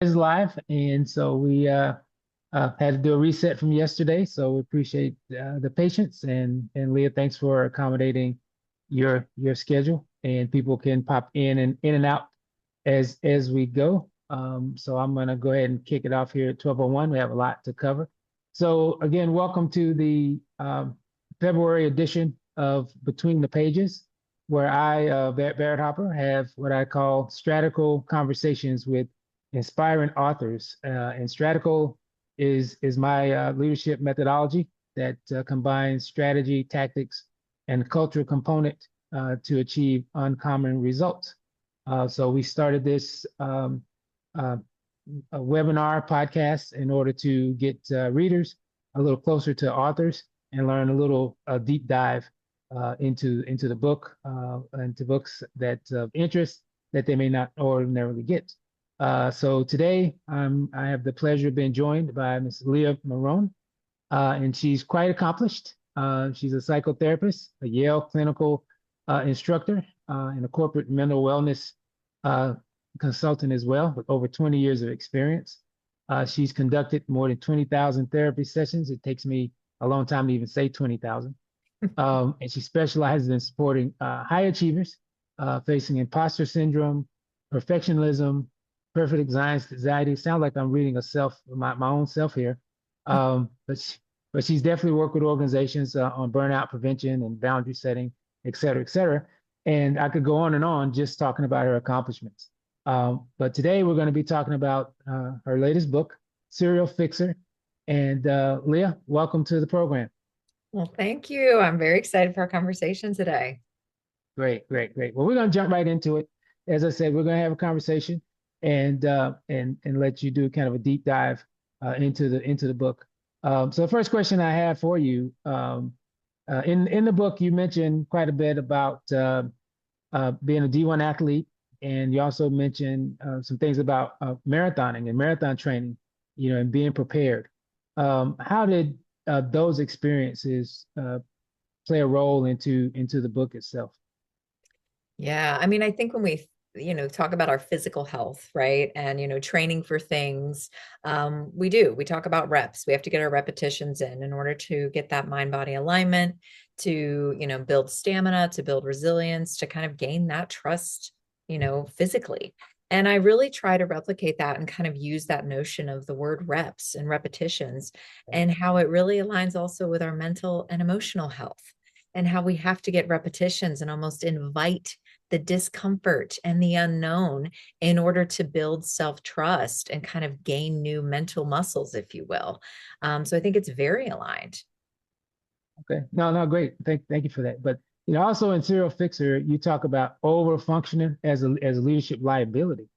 is live, and so we had to do a reset from yesterday. So we appreciate the patience, and Leah, thanks for accommodating your schedule, and people can pop in and out as we go. So I'm gonna go ahead and kick it off here at 12:01. We have a lot to cover. So again, welcome to the February edition of Between the Pages, where Barrett Hopper, have what I call stratical conversations with inspiring authors. And stratical is my leadership methodology that combines strategy, tactics, and cultural component to achieve uncommon results. So we started this uh, a webinar podcast in order to get readers a little closer to authors and learn a little deep dive into the book into books that of interest that they may not ordinarily get. So today I have the pleasure of being joined by Ms. Leah Marone, and she's quite accomplished. She's a psychotherapist, a Yale clinical instructor, and a corporate mental wellness uh, consultant as well, with over 20 years of experience. She's conducted more than 20,000 therapy sessions. It takes me a long time to even say 20,000. And she specializes in supporting high achievers facing imposter syndrome, perfectionism, perfect anxiety. Sounds like I'm reading my own self here. Um, but, she, but she's definitely worked with organizations on burnout prevention and boundary setting, et cetera, et cetera. And I could go on and on just talking about her accomplishments. But today we're going to be talking about her latest book, Serial Fixer. And Leah, welcome to the program. Well, thank you. I'm very excited for our conversation today. Great, great, great. Well, we're going to jump right into it. As I said, we're going to have a conversation and let you do kind of a deep dive into the book. So the first question I have for you, in the book, you mentioned quite a bit about being a D1 athlete, and you also mentioned some things about marathoning and marathon training, and being prepared. How did those experiences play a role into the book itself? Yeah, I mean, I think when we, talk about our physical health, right? And, training for things, we talk about reps. We have to get our repetitions in order to get that mind-body alignment, to, build stamina, to build resilience, to kind of gain that trust, physically. And I really try to replicate that and kind of use that notion of the word reps and repetitions and how it really aligns also with our mental and emotional health and how we have to get repetitions and almost invite the discomfort and the unknown in order to build self-trust and kind of gain new mental muscles, if you will. So I think it's very aligned. Okay. No, no, great. Thank you for that. But also in Serial Fixer, you talk about over functioning as a leadership liability,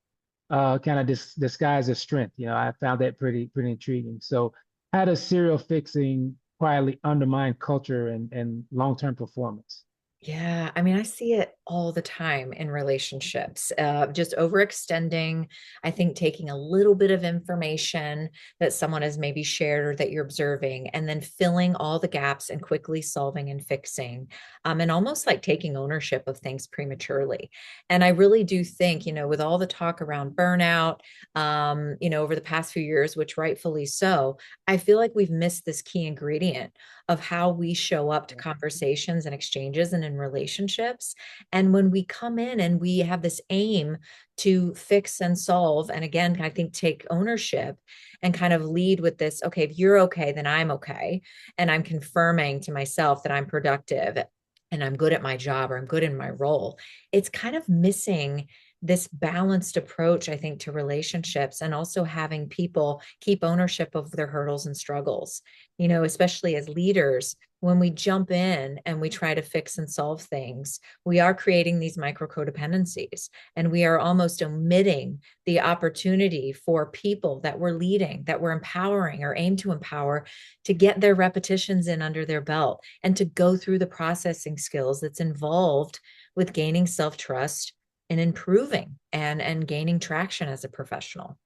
kind of disguised as strength. I found that pretty intriguing. So how does serial fixing quietly undermine culture and long-term performance? Yeah, I mean, I see it all the time in relationships, just overextending. I think taking a little bit of information that someone has maybe shared or that you're observing, and then filling all the gaps and quickly solving and fixing, and almost like taking ownership of things prematurely. And I really do think, with all the talk around burnout, over the past few years, which rightfully so, I feel like we've missed this key ingredient of how we show up to conversations and exchanges and in relationships. And when we come in and we have this aim to fix and solve, and again, I think take ownership and kind of lead with this, okay, if you're okay, then I'm okay. And I'm confirming to myself that I'm productive and I'm good at my job or I'm good in my role. It's kind of missing this balanced approach, I think, to relationships and also having people keep ownership of their hurdles and struggles, especially as leaders. When we jump in and we try to fix and solve things, we are creating these micro codependencies and we are almost omitting the opportunity for people that we're leading, that we're empowering or aim to empower to get their repetitions in under their belt and to go through the processing skills that's involved with gaining self-trust and improving and gaining traction as a professional.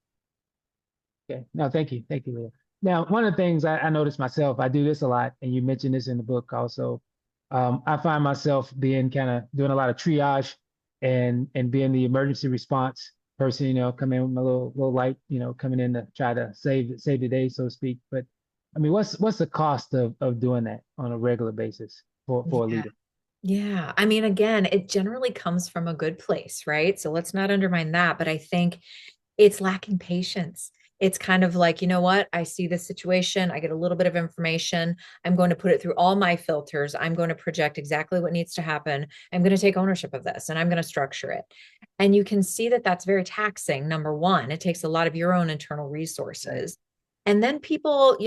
Okay. No, thank you, Leah. Now, one of the things I noticed myself, I do this a lot, and you mentioned this in the book also. I find myself being kind of doing a lot of triage and being the emergency response person, come in with a little light, coming in to try to save the day, so to speak. But I mean, what's the cost of doing that on a regular basis for a Yeah. leader? Yeah. I mean, again, it generally comes from a good place, right? So let's not undermine that. But I think it's lacking patience. It's kind of like, you know what? I see this situation. I get a little bit of information. I'm going to put it through all my filters. I'm going to project exactly what needs to happen. I'm going to take ownership of this and I'm going to structure it. And you can see that that's very taxing. Number one, it takes a lot of your own internal Right. resources. And then people,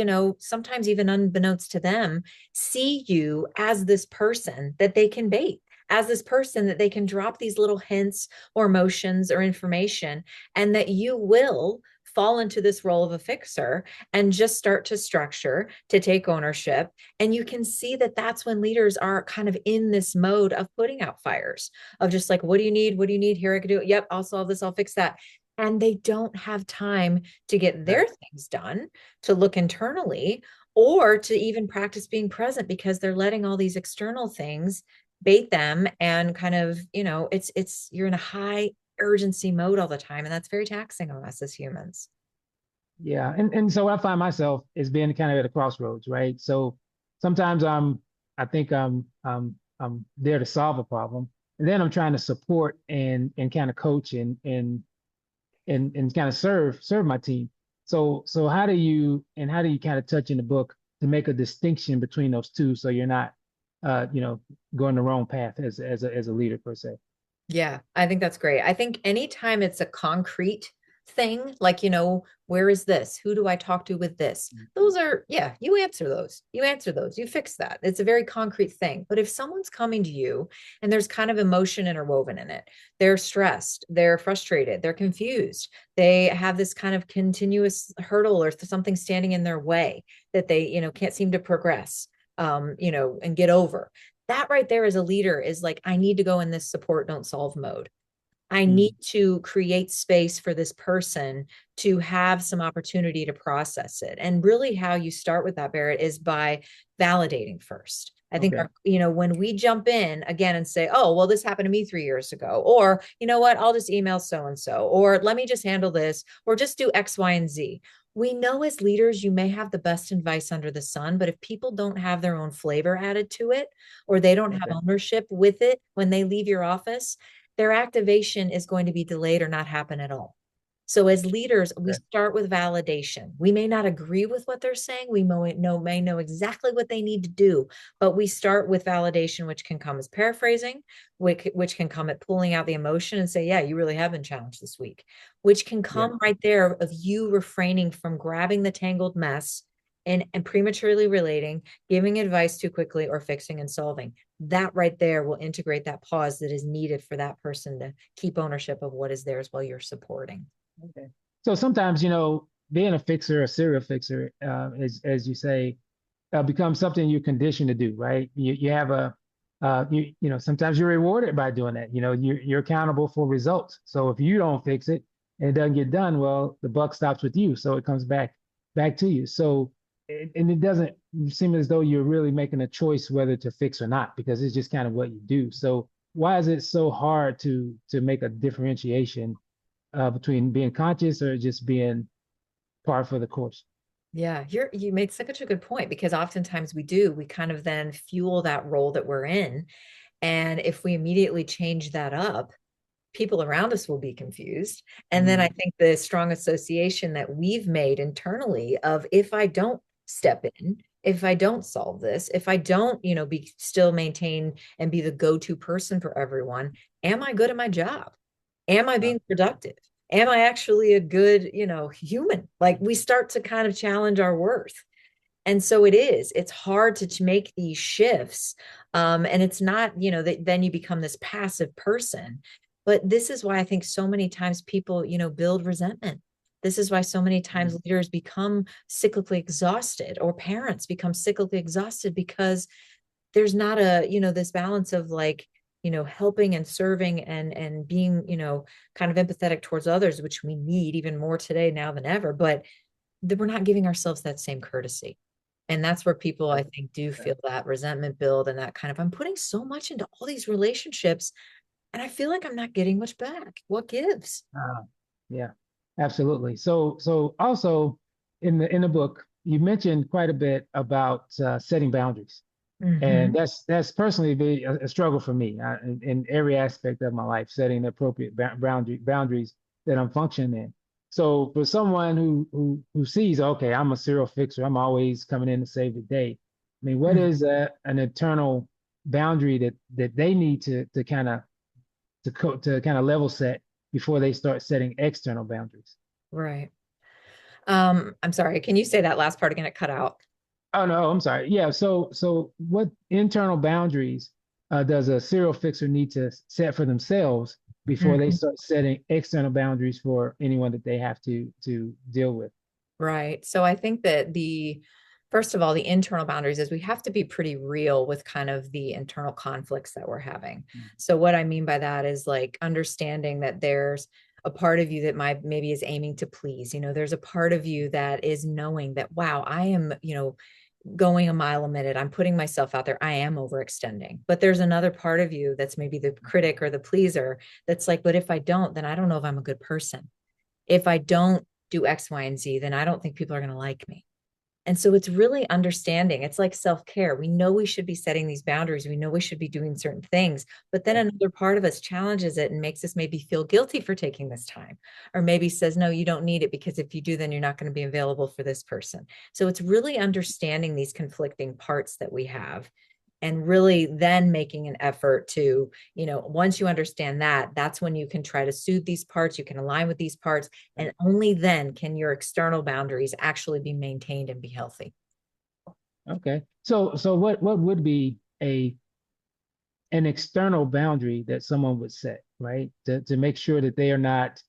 sometimes even unbeknownst to them, see you as this person that they can bait, as this person that they can drop these little hints or emotions or information, and that you will fall into this role of a fixer and just start to structure, to take ownership. And you can see that that's when leaders are kind of in this mode of putting out fires, of just like, what do you need? What do you need? Here, I can do it. Yep, I'll solve this. I'll fix that. And they don't have time to get their Right. things done, to look internally, or to even practice being present because they're letting all these external things bait them and kind of, it's you're in a high urgency mode all the time, and that's very taxing on us as humans. Yeah, and so I find myself as being kind of at a crossroads, right? So sometimes I think I'm there to solve a problem, and then I'm trying to support and kind of coach and kind of serve my team. So how do you kind of touch in the book to make a distinction between those two, so you're not going the wrong path as a leader per se? Yeah, I think that's great. I think anytime it's a concrete thing, like, where is this? Who do I talk to with this? Those are, yeah, you answer those. You answer those. You fix that. It's a very concrete thing. But if someone's coming to you and there's kind of emotion interwoven in it, they're stressed, they're frustrated, they're confused, they have this kind of continuous hurdle or something standing in their way that they, can't seem to progress, and get over, that right there as a leader is like, I need to go in this support, don't solve mode. I need Mm. to create space for this person to have some opportunity to process it. And really, how you start with that, Barrett, is by validating first. I think Okay. when we jump in again and say, oh, well, this happened to me 3 years ago, or you know what, I'll just email so and so, or let me just handle this, or just do X, Y, and Z. We know as leaders, you may have the best advice under the sun, but if people don't have their own flavor added to it, or they don't have Okay. ownership with it when they leave your office, their activation is going to be delayed or not happen at all. So as leaders, we Okay. start with validation. We may not agree with what they're saying. We may know exactly what they need to do, but we start with validation, which can come as paraphrasing, which can come at pulling out the emotion and say, yeah, you really have been challenged this week, which can Yeah. come right there of you refraining from grabbing the tangled mess and prematurely relating, giving advice too quickly, or fixing and solving. That right there will integrate that pause that is needed for that person to keep ownership of what is theirs while you're supporting. Okay. So sometimes, being a fixer, a serial fixer, as you say, becomes something you're conditioned to do, right? You have sometimes you're rewarded by doing that. You're accountable for results. So if you don't fix it and it doesn't get done, well, the buck stops with you. So it comes back to you. So, and it doesn't seem as though you're really making a choice whether to fix or not, because it's just kind of what you do. So why is it so hard to make a differentiation between being conscious or just being par for the course? Yeah, you made such a good point because oftentimes we kind of then fuel that role that we're in. And if we immediately change that up, people around us will be confused. And then I Mm. think the strong association that we've made internally of, if I don't step in, if I don't solve this, if I don't, be still maintain and be the go-to person for everyone, am I good at my job? Am I Uh, being productive? Am I actually a good, human? Like, we start to kind of challenge our worth. And so it's hard to make these shifts. And it's not, that then you become this passive person. But this is why I think so many times people, build resentment. This is why so many times mm. leaders become cyclically exhausted, or parents become cyclically exhausted, because there's not this balance of like, helping and serving and being, kind of empathetic towards others, which we need even more today now than ever. But we're not giving ourselves that same courtesy. And that's where people, I think, do Okay. feel that resentment build, and that kind of, I'm putting so much into all these relationships and I feel like I'm not getting much back. What gives? Yeah, absolutely. So also in the book, you mentioned quite a bit about setting boundaries, and Hmm. that's personally a struggle for me in every aspect of my life, setting the appropriate boundaries that I'm functioning in. So for someone who sees, okay, I'm a serial fixer, I'm always coming in to save the day. I mean, what is an internal boundary that they need to kind of to kind of level set before they start setting external boundaries? Right. I'm sorry. Can you say that last part again? It cut out. Oh no, I'm sorry. Yeah, so what internal boundaries does a serial fixer need to set for themselves before they Mhm. start setting external boundaries for anyone that they have to deal with? Right. So I think that first of all, the internal boundaries is we have to be pretty real with kind of the internal conflicts that we're having. So what I mean by that is like understanding that there's a part of you that might maybe is aiming to please. There's a part of you that is knowing that, wow, I am, going a mile a minute. I'm putting myself out there. I am overextending. But there's another part of you that's maybe the critic or the pleaser that's like, but if I don't, then I don't know if I'm a good person. If I don't do X, Y, and Z, then I don't think people are going to like me. And so it's really understanding. It's like self care. We know we should be setting these boundaries. We know we should be doing certain things. But then Okay. another part of us challenges it and makes us maybe feel guilty for taking this time, or maybe says, no, you don't need it because if you do, then you're not going to be available for this person. So it's really understanding these conflicting parts that we have and really then making an effort to, once you understand that, that's when you can try to soothe these parts, you can align with these parts, and only then can your external boundaries actually be maintained and be healthy. Okay. So what would be a an external boundary that someone would set, right? To make sure that they are not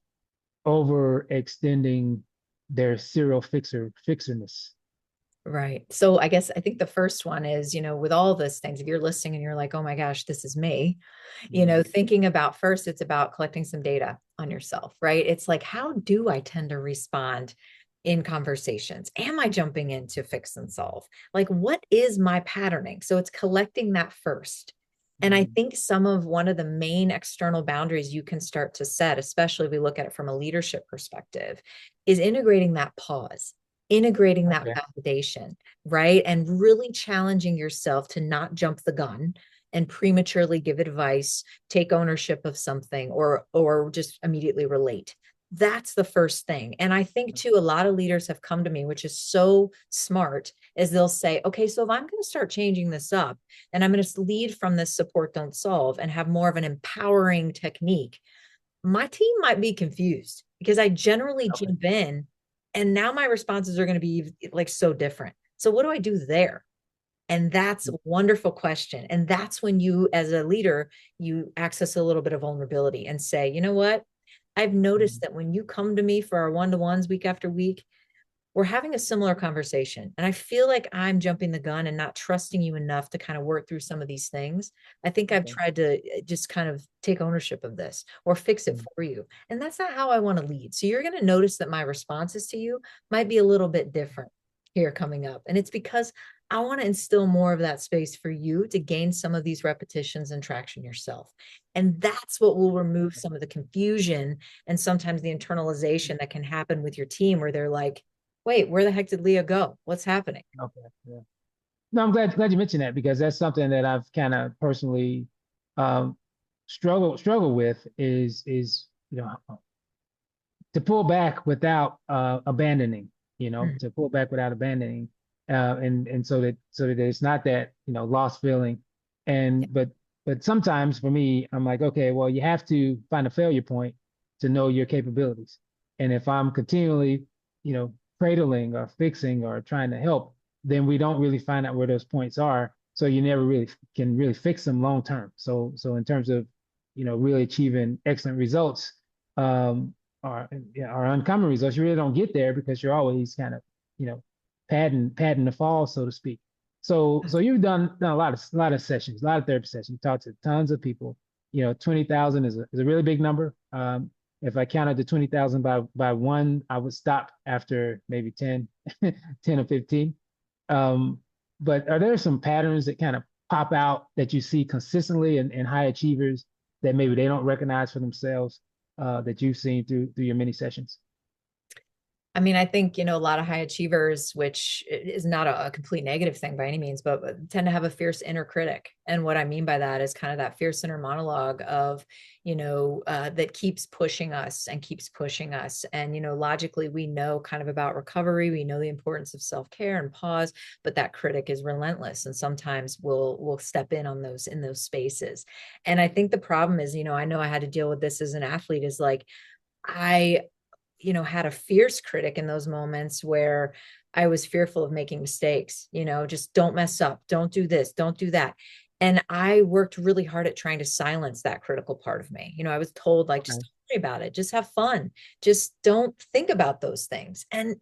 overextending their serial fixerness. Right. So I think the first one is, with all those things, if you're listening and you're like, oh my gosh, this is me, Mhm. thinking about first, it's about collecting some data on yourself, right? It's like, how do I tend to respond in conversations? Am I jumping in to fix and solve? Like, what is my patterning? So it's collecting that first. And I Mhm. think some of one of the main external boundaries you can start to set, especially if we look at it from a leadership perspective, is integrating that pause, integrating that Okay. validation, right? And really challenging yourself to not jump the gun and prematurely give advice, take ownership of something, or just immediately relate. That's the first thing. And I think too, a lot of leaders have come to me, which is so smart, is they'll say, okay, so if I'm going to start changing this up and I'm going to lead from this support, don't solve, and have more of an empowering technique, my team might be confused because I generally Okay. jump in and now my responses are going to be like so different. So what do I do there? And that's a wonderful question. And that's when you, as a leader, you access a little bit of vulnerability and say, you know what? I've noticed Mhm. that when you come to me for our one-to-ones week after week, we're having a similar conversation. And I feel like I'm jumping the gun and not trusting you enough to kind of work through some of these things. I think I've Okay. tried to just kind of take ownership of this or fix it Mhm. for you. And that's not how I want to lead. So you're going to notice that my responses to you might be a little bit different here coming up. And it's because I want to instill more of that space for you to gain some of these repetitions and traction yourself. And that's what will remove Okay. some of the confusion and sometimes the internalization that can happen with your team where they're like, wait, where the heck did Leah go? What's happening? Okay. Yeah. No, I'm glad you mentioned that because that's something that I've kind of personally um, struggle with is to pull back without abandoning, Mm. to pull back without abandoning, and so that it's not that lost feeling, Yeah. and but sometimes for me, I'm like, okay, well, you have to find a failure point to know your capabilities, and if I'm continually, cradling or fixing or trying to help, then we don't really find out where those points are, so you never really can really fix them long term. So in terms of, really achieving excellent results. Um, or yeah, or uncommon results, you really don't get there because you're always kind of, you know, padding the fall, so to speak. So you've done a lot of sessions, a lot of therapy sessions. You talked to tons of people. 20,000 is a really big number. If I counted the 20,000 by one, I would stop after maybe 10, 10 or 15. Um, but are there some patterns that kind of pop out that you see consistently in high achievers that maybe they don't recognize for themselves? that you've seen through your many sessions? I mean, I think, a lot of high achievers, which is not a complete negative thing by any means, but tend to have a fierce inner critic. And what I mean by that is kind of that fierce inner monologue of, that keeps pushing us and keeps pushing us. And, logically, we know kind of about recovery. We know the importance of self-care and pause, but that critic is relentless. And sometimes we'll step in those spaces. And I think the problem is, I know I had to deal with this as an athlete is like, I had a fierce critic in those moments where I was fearful of making mistakes, just don't mess up, don't do this, don't do that. And I worked really hard at trying to silence that critical part of me. I was told, like, just Okay. don't worry about it, just have fun, just don't think about those things. And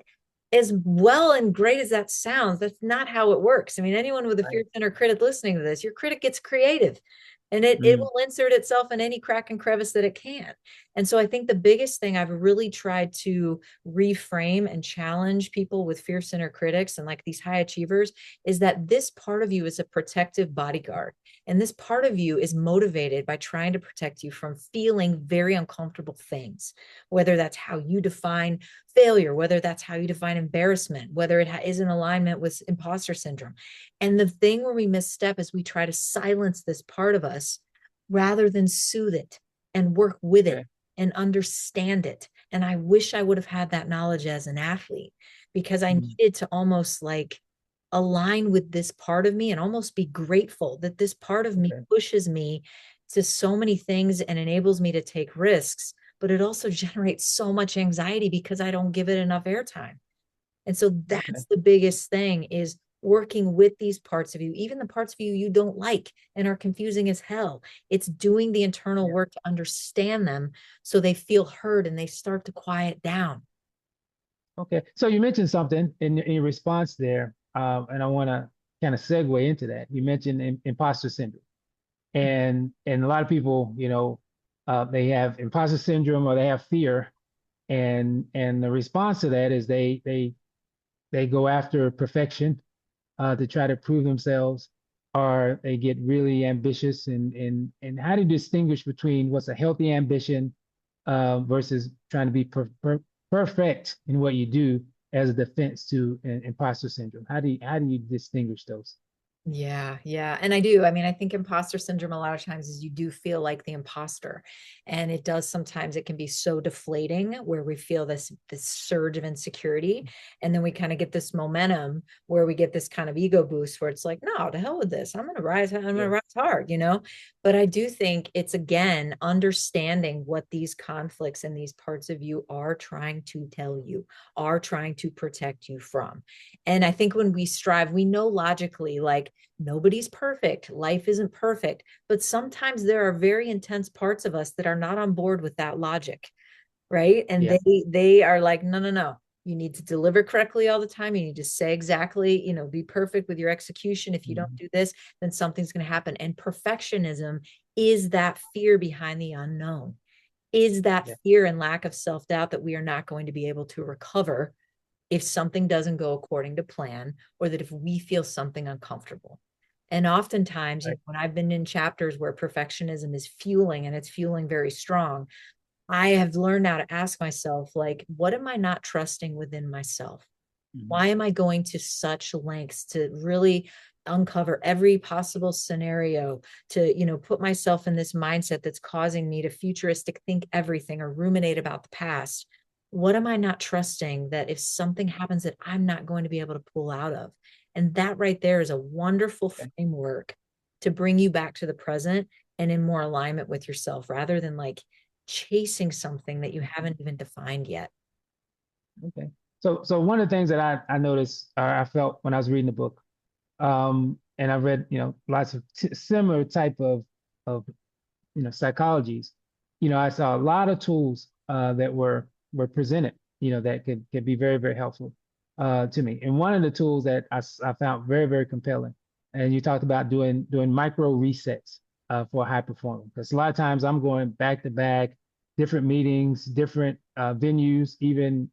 as well and great as that sounds, that's not how it works. I mean, anyone with a Right. fierce inner critic listening to this, your critic gets creative and it Mm, will insert itself in any crack and crevice that it can. And so I think the biggest thing I've really tried to reframe and challenge people with fierce inner critics and like these high achievers is that this part of you is a protective bodyguard. And this part of you is motivated by trying to protect you from feeling very uncomfortable things, whether that's how you define failure, whether that's how you define embarrassment, whether it is in alignment with imposter syndrome. And the thing where we misstep is we try to silence this part of us rather than soothe it and work with it okay. and understand it. And I wish I would have had that knowledge as an athlete because I Mm, needed to almost like align with this part of me and almost be grateful that this part of me okay. pushes me to so many things and enables me to take risks, but it also generates so much anxiety because I don't give it enough airtime. And so Okay. that's the biggest thing is working with these parts of you, even the parts of you you don't like and are confusing as hell. It's doing the internal Yeah. work to understand them so they feel heard and they start to quiet down. Okay. So you mentioned something in your response there, and I want to kind of segue into that. You mentioned imposter syndrome, and a lot of people, they have imposter syndrome or they have fear, and the response to that is they go after perfection, to try to prove themselves, or they get really ambitious. And how do you distinguish between what's a healthy ambition, versus trying to be perfect in what you do as a defense to imposter syndrome? How do you distinguish those? Yeah, yeah. And I do. I mean, I think imposter syndrome a lot of times is you do feel like the imposter. And it does sometimes it can be so deflating where we feel this surge of insecurity. And then we kind of get this momentum where we get this kind of ego boost where it's like, no, to hell with this. I'm gonna Yeah. rise hard. But I do think it's again understanding what these conflicts and these parts of you are trying to tell you, are trying to protect you from. And I think when we strive, we know logically, like, nobody's perfect. Life isn't perfect. But sometimes there are very intense parts of us that are not on board with that logic, right? And Yeah. they are like, no, no, no. You need to deliver correctly all the time. You need to say exactly, be perfect with your execution. If you don't Mhm. do this, then something's going to happen. And perfectionism is that fear behind the unknown, is that Yeah. fear and lack of self-doubt that we are not going to be able to recover if something doesn't go according to plan, or that if we feel something uncomfortable. And oftentimes, Right. when I've been in chapters where perfectionism is fueling and it's fueling very strong, I have learned now to ask myself, like, what am I not trusting within myself? Mhm. Why am I going to such lengths to really uncover every possible scenario, to put myself in this mindset that's causing me to futuristic think everything or ruminate about the past? What am I not trusting that if something happens that I'm not going to be able to pull out of? And that right there is a wonderful Okay. framework to bring you back to the present and in more alignment with yourself rather than like chasing something that you haven't even defined yet. Okay. So one of the things that I noticed, I felt when I was reading the book, and I read, lots of similar type of psychologies. I saw a lot of tools, that were presented, that could be very, very helpful, to me. And one of the tools that I found very, very compelling, and you talked about doing micro resets, for high performance. Because a lot of times I'm going back to back, different meetings, different, venues, even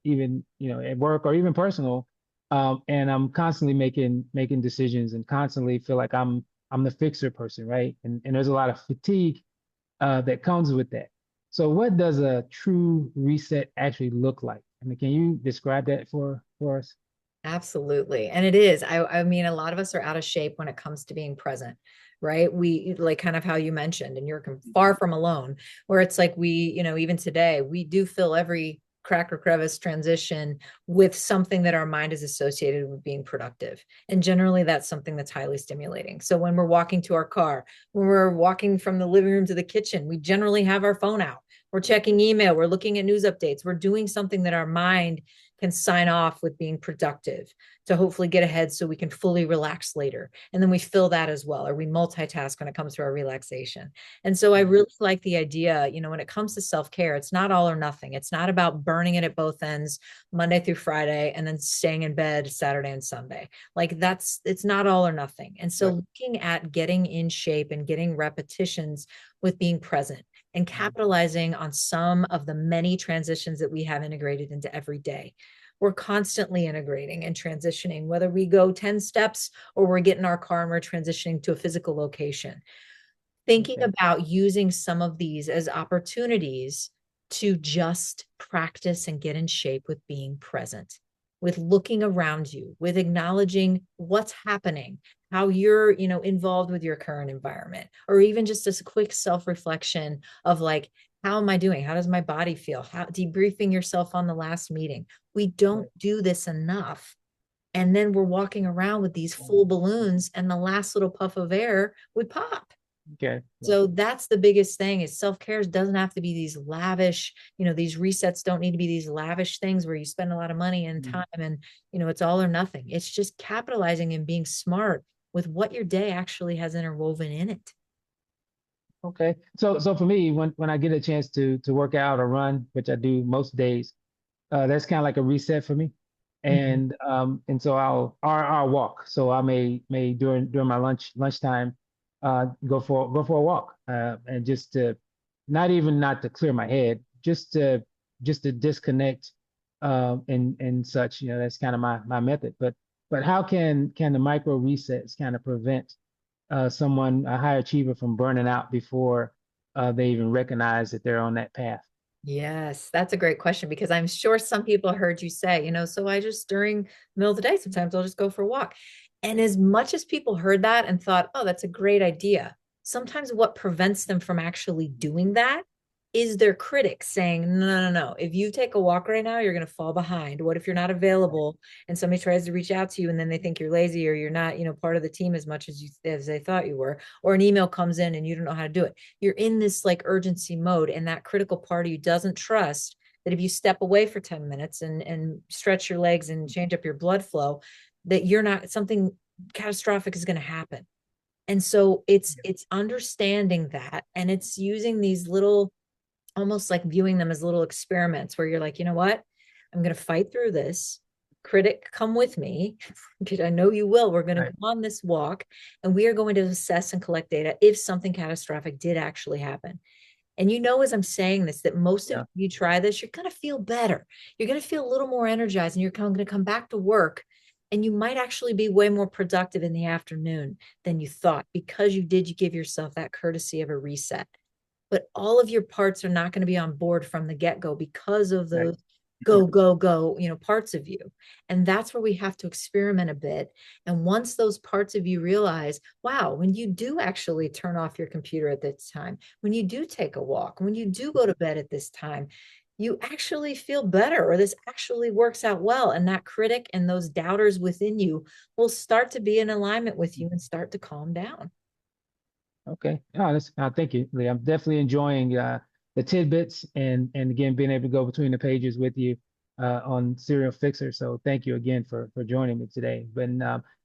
at work or even personal, and I'm constantly making decisions and constantly feel like I'm the fixer person, right? And there's a lot of fatigue, that comes with that. So what does a true reset actually look like? I mean, can you describe that for us? Absolutely. And it is. I mean, a lot of us are out of shape when it comes to being present, right? We like kind of how you mentioned, and you're far from alone, where it's like even today, we do fill every crack or crevice transition with something that our mind is associated with being productive. And generally, that's something that's highly stimulating. So when we're walking to our car, when we're walking from the living room to the kitchen, we generally have our phone out. We're checking email, we're looking at news updates, we're doing something that our mind can sign off with being productive to hopefully get ahead so we can fully relax later. And then we fill that as well, or we multitask when it comes to our relaxation. And so I really like the idea, when it comes to self care, it's not all or nothing. It's not about burning it at both ends, Monday through Friday, and then staying in bed Saturday and Sunday. Like it's not all or nothing. And so Right. looking at getting in shape and getting repetitions with being present and capitalizing on some of the many transitions that we have integrated into every day. We're constantly integrating and transitioning, whether we go 10 steps or we're getting our car and we're transitioning to a physical location. Thinking Okay. about using some of these as opportunities to just practice and get in shape with being present, with looking around you, with acknowledging what's happening, how you're, involved with your current environment, or even just a quick self-reflection of like, how am I doing? How does my body feel? How debriefing yourself on the last meeting. We don't Right. do this enough. And then we're walking around with these full balloons, and the last little puff of air would pop. Okay. Yeah. So that's the biggest thing is self-care doesn't have to be these lavish, these resets don't need to be these lavish things where you spend a lot of money and Mhm. time and, it's all or nothing. It's just capitalizing and being smart with what your day actually has interwoven in it. Okay. So for me, when I get a chance to work out or run, which I do most days, that's kind of like a reset for me. Mhm. And so I'll walk. So I may during my lunchtime go for a walk and just to not to clear my head, just to disconnect and such. That's kind of my method. But how can the micro resets kind of prevent someone, a high achiever, from burning out before they even recognize that they're on that path? Yes, that's a great question because I'm sure some people heard you say, so I just during the middle of the day, sometimes I'll just go for a walk. And as much as people heard that and thought, oh, that's a great idea, sometimes what prevents them from actually doing that is their critics saying, no, no, no. If you take a walk right now, you're going to fall behind. What if you're not available and somebody tries to reach out to you and then they think you're lazy or you're not, part of the team as much as they thought you were, or an email comes in and you don't know how to do it. You're in this like urgency mode, and that critical part of you doesn't trust that if you step away for 10 minutes and stretch your legs and change up your blood flow, that you're not something catastrophic is going to happen. And so it's understanding that, and it's using these little, almost like viewing them as little experiments where you're like, you know what, I'm going to fight through this. Critic, come with me because I know you will. We're going to Right. go on this walk and we are going to assess and collect data if something catastrophic did actually happen. And as I'm saying this, that most of Yeah. you try this, you're going to feel better. You're going to feel a little more energized and you're going to come back to work. And you might actually be way more productive in the afternoon than you thought because you give yourself that courtesy of a reset. But all of your parts are not going to be on board from the get-go because of Right. those go, go, go, parts of you. And that's where we have to experiment a bit. And once those parts of you realize, wow, when you do actually turn off your computer at this time, when you do take a walk, when you do go to bed at this time, you actually feel better, or this actually works out well. And that critic and those doubters within you will start to be in alignment with you and start to calm down. Okay. Oh, thank you, Lee. I'm definitely enjoying the tidbits and again being able to go between the pages with you on Serial Fixer. So thank you again for joining me today. But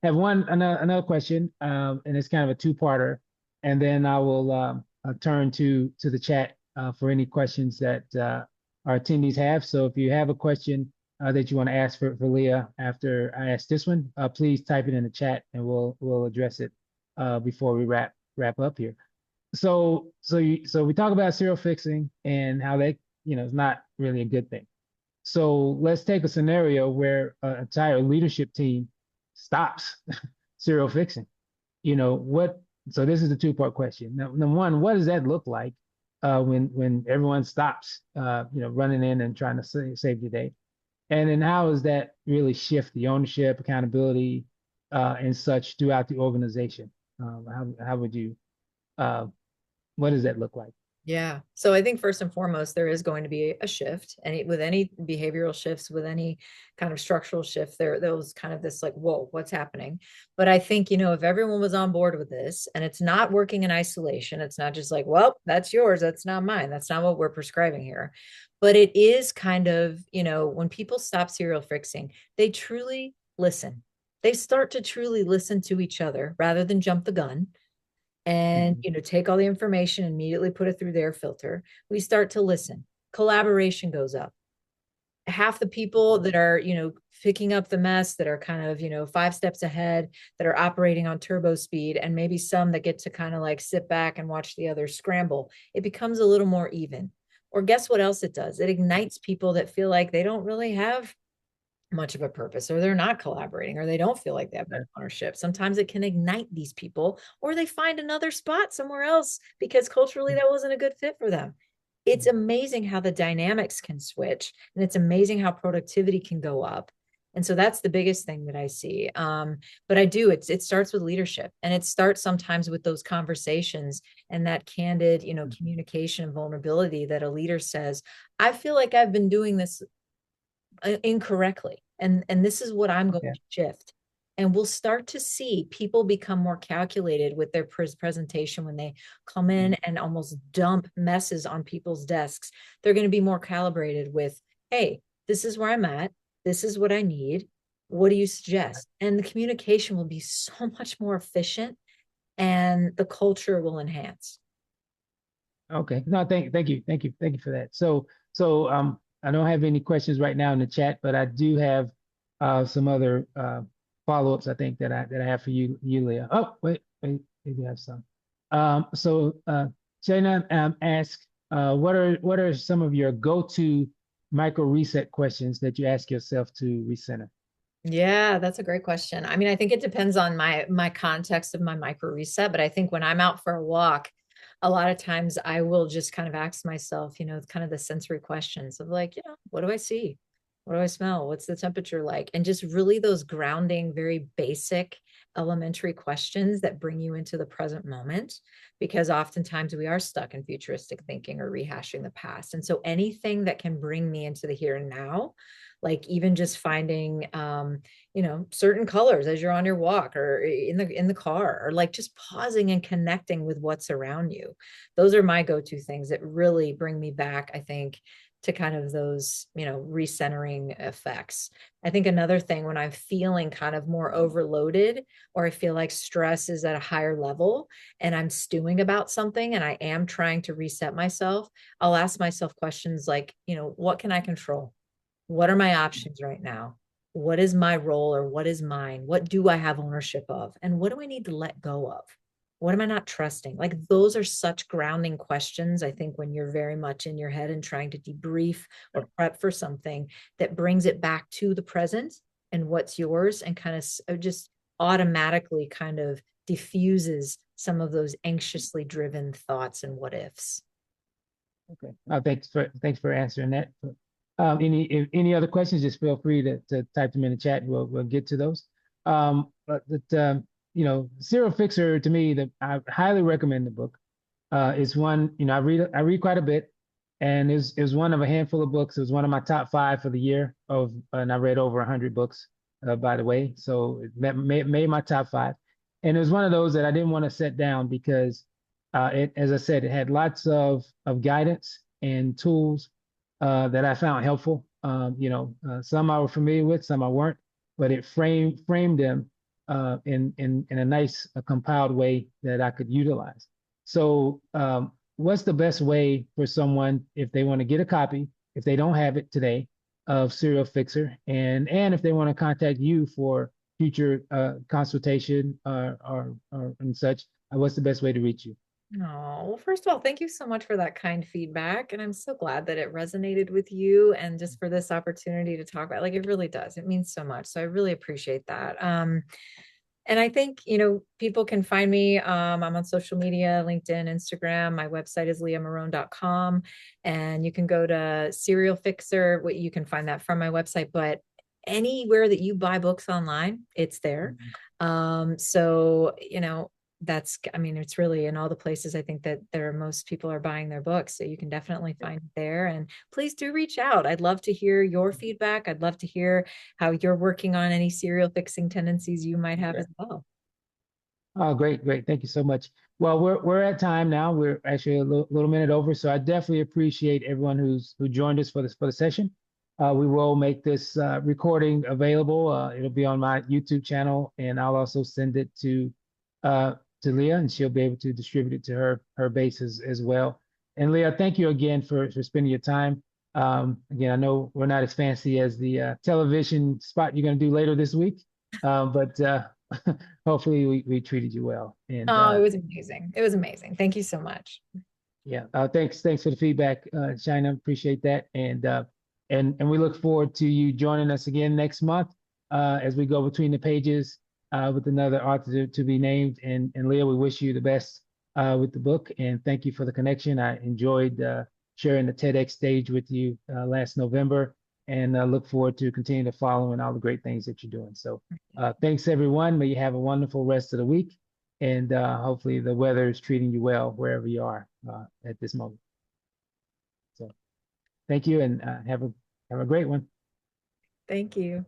have another question, and it's kind of a two-parter, and then I will turn to the chat for any questions that our attendees have. So if you have a question that you want to ask for Leah after I ask this one, please type it in the chat and we'll address it before we wrap up here. So we talk about serial fixing and how that is not really a good thing. So let's take a scenario where an entire leadership team stops serial fixing. What? So this is the two-part question. Number one, what does that look like? when everyone stops, running in and trying to save the day. And then how does that really shift the ownership, accountability, and such throughout the organization? How would you, uh, what does that look like? Yeah. So I think first and foremost, there is going to be a shift. And with any behavioral shifts, with any kind of structural shift, there was kind of this like, whoa, what's happening? But I think, if everyone was on board with this and it's not working in isolation, it's not just like, well, that's yours, that's not mine. That's not what we're prescribing here. But it is kind of, when people stop serial fixing, they truly listen. They start to truly listen to each other rather than jump the gun and Mhm. take all the information and immediately put it through their filter. We start to listen. Collaboration goes up. Half the people that are picking up the mess, that are kind of 5 steps ahead, that are operating on turbo speed, and maybe some that get to kind of like sit back and watch the others scramble, it becomes a little more even. Or guess what else it does? It ignites people that feel like they don't really have much of a purpose, or they're not collaborating, or they don't feel like they have much Yeah. ownership. Sometimes it can ignite these people, or they find another spot somewhere else because culturally that wasn't a good fit for them. It's amazing how the dynamics can switch, and it's amazing how productivity can go up. And so that's the biggest thing that I see. But it starts with leadership, and it starts sometimes with those conversations and that candid, communication and vulnerability that a leader says, I feel like I've been doing this incorrectly, and this is what I'm going Yeah. to shift. And we'll start to see people become more calculated with their presentation when they come in and almost dump messes on people's desks. They're going to be more calibrated with, hey, this is where I'm at, this is what I need, what do you suggest? And the communication will be so much more efficient, and the culture will enhance. Okay. No, thank you for that. I don't have any questions right now in the chat, but I do have some other follow-ups I think that I have for you, Leah. Oh, wait, maybe I have some. Shayna asked, what are some of your go-to micro reset questions that you ask yourself to recenter? Yeah, that's a great question. I mean, I think it depends on my context of my micro reset, but I think when I'm out for a walk, a lot of times I will just kind of ask myself, kind of the sensory questions of like, what do I see? What do I smell? What's the temperature like? And just really those grounding, very basic, elementary questions that bring you into the present moment, because oftentimes we are stuck in futuristic thinking or rehashing the past. And so anything that can bring me into the here and now, like even just finding certain colors as you're on your walk or in the car, or like just pausing and connecting with what's around you. Those are my go-to things that really bring me back, I think, to kind of those recentering effects. I think another thing, when I'm feeling kind of more overloaded, or I feel like stress is at a higher level and I'm stewing about something and I am trying to reset myself, I'll ask myself questions like, what can I control? What are my options right now? What is my role, or what is mine? What do I have ownership of? And what do I need to let go of? What am I not trusting? Like those are such grounding questions, I think, when you're very much in your head and trying to debrief or prep for something, that brings it back to the present and what's yours, and kind of just automatically kind of diffuses some of those anxiously driven thoughts and what ifs. Okay. Thanks for answering that. Any other questions? Just feel free to type them in the chat. We'll get to those. Serial Fixer to me, that I highly recommend the book. It's one, I read quite a bit, and it was one of a handful of books. It was one of my top five for the year and I read over 100 books, by the way. So that made my top five, and it was one of those that I didn't want to set down because as I said, it had lots of guidance and tools that I found helpful. Some I was familiar with, some I weren't, but it framed them in a nice compiled way that I could utilize. So, what's the best way for someone if they want to get a copy, if they don't have it today, of Serial Fixer, and if they want to contact you for future consultation or and such, what's the best way to reach you? Oh, well, first of all, thank you so much for that kind feedback. And I'm so glad that it resonated with you, and just for this opportunity to talk about, like, it really does. It means so much. So I really appreciate that. And I think, people can find me. I'm on social media, LinkedIn, Instagram. My website is leahmarone.com. And you can go to Serial Fixer. You can find that from my website, but anywhere that you buy books online, it's there. So, I mean, it's really in all the places I think that most people are buying their books. So you can definitely find it there. And please do reach out. I'd love to hear your feedback. I'd love to hear how you're working on any serial fixing tendencies you might have Yeah. as well. Oh, great, great. Thank you so much. Well, we're at time now. We're actually a little minute over, so I definitely appreciate everyone who joined us for the session. We will make this recording available. It'll be on my YouTube channel, and I'll also send it uh, to Leah, and she'll be able to distribute it to her base as well. And Leah, thank you again for spending your time. Again, I know we're not as fancy as the television spot you're going to do later this week, but hopefully we treated you well. And Oh, it was amazing. It was amazing. Thank you so much. yeah, thanks for the feedback, China. Appreciate that. And we look forward to you joining us again next month as we go between the pages with another author to be named. And Leah, we wish you the best with the book. And thank you for the connection. I enjoyed sharing the TEDx stage with you last November, and look forward to continuing to follow and all the great things that you're doing. So thanks everyone. May you have a wonderful rest of the week. And hopefully the weather is treating you well wherever you are at this moment. So thank you, and have a great one. Thank you.